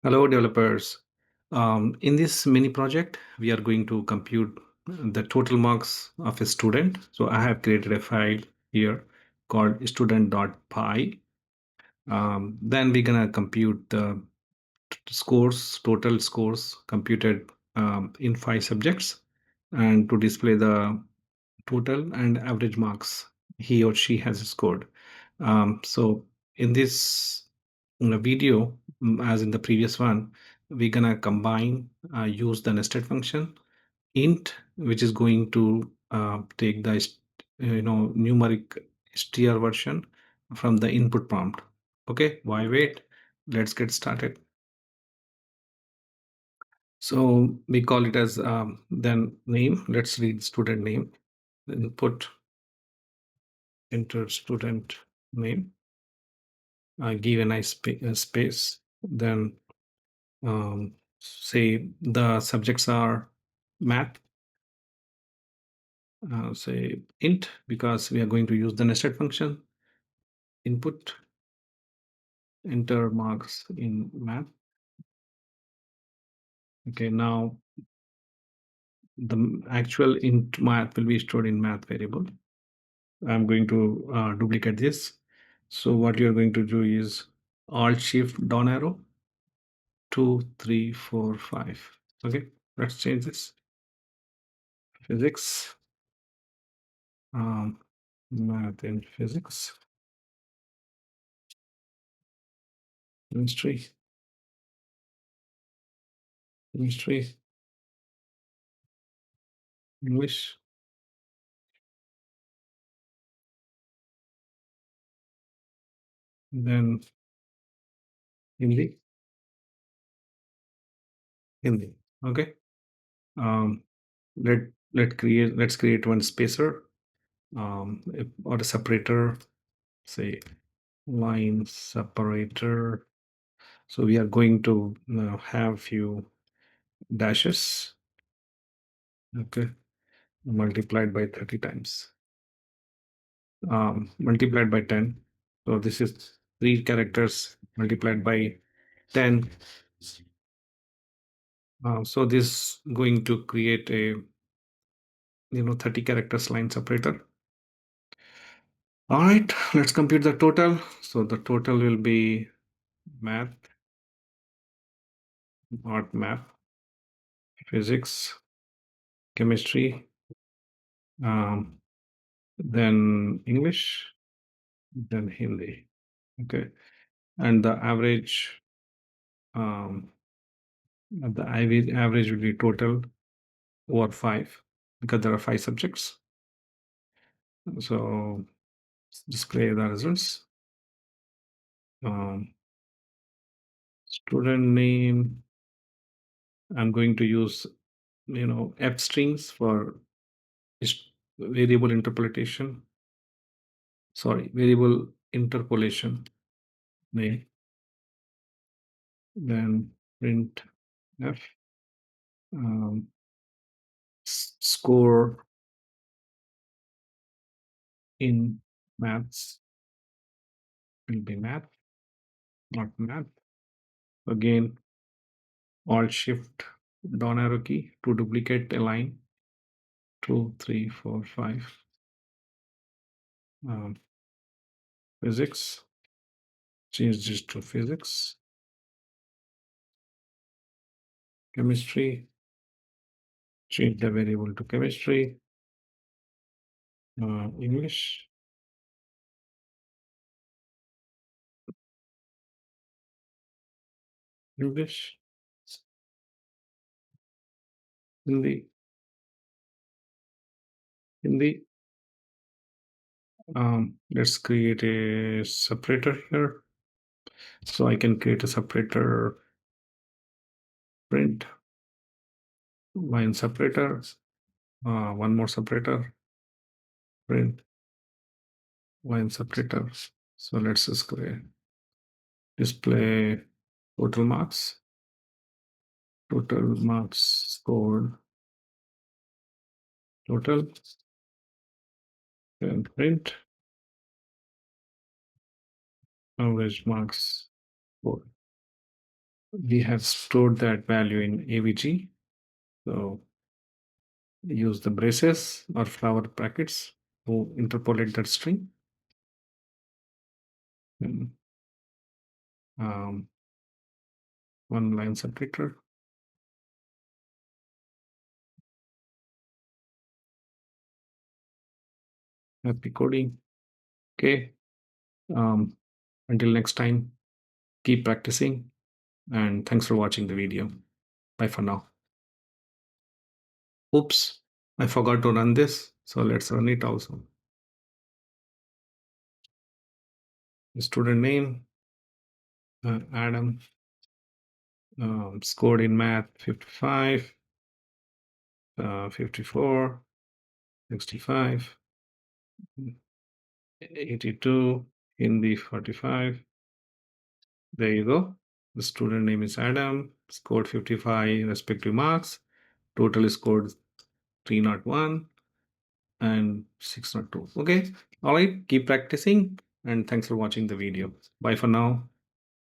Hello, developers. In this mini project, we are going to compute the total marks of a student. So I have created a file here called student.py. Then we're gonna compute the scores, total scores computed in 5 subjects, and to display the total and average marks he or she has scored. So in this video, as in the previous one, we're gonna combine, use the nested function int, which is going to take the numeric str version from the input prompt. Okay, why wait? Let's get started. So we call it as then name. Let's read student name. Input, enter student name. Give a nice space. Then say the subjects are math. Say int, because we are going to use the nested function. Input, enter marks in math. Okay, now the actual int math will be stored in math variable. I'm going to duplicate this. So what you're going to do is Alt Shift down arrow 2, 3, 4, 5. Okay, let's change this. Physics, math and physics, chemistry, chemistry, English, then Hindi, Hindi. Okay. Um, let's create one spacer, or a separator. Say line separator. So we are going to have few dashes. Okay, multiplied by 30 times. Multiplied by 10. So this is 3 characters multiplied by 10. So this going to create a 30 characters line separator. All right, let's compute the total. So the total will be math, art, math, physics, chemistry, um, then English, then Hindi. Okay, and the average, the average will be total over 5, because there are 5 subjects. So display the results. Student name, I'm going to use f strings for variable interpolation. Sorry, variable interpolation name. Then print f, score in maths will be math, not math. Again, Alt Shift down arrow key to duplicate a line. 2, 3, 4, 5. Physics. Change this to physics. Chemistry. Change the variable to chemistry. English. English. Hindi. Hindi. Let's create a separator here. So I can create a separator, print, line separator, one more separator, print, line separator. So let's display total marks scored, total, then print, average marks scored. we have stored that value in AVG. So use the braces or flower brackets to interpolate that string. And, one line separator. Happy coding. Okay. Until next time, keep practicing, and thanks for watching the video. Bye for now. Oops, I forgot to run this. So let's run it also. Student name, Adam, scored in math 55, 54, 65, 82, Hindi 45. There you go. The student name is Adam, scored 55 respective marks. Total scored 301 and 602. Okay. All right. Keep practicing, and thanks for watching the video. Bye for now.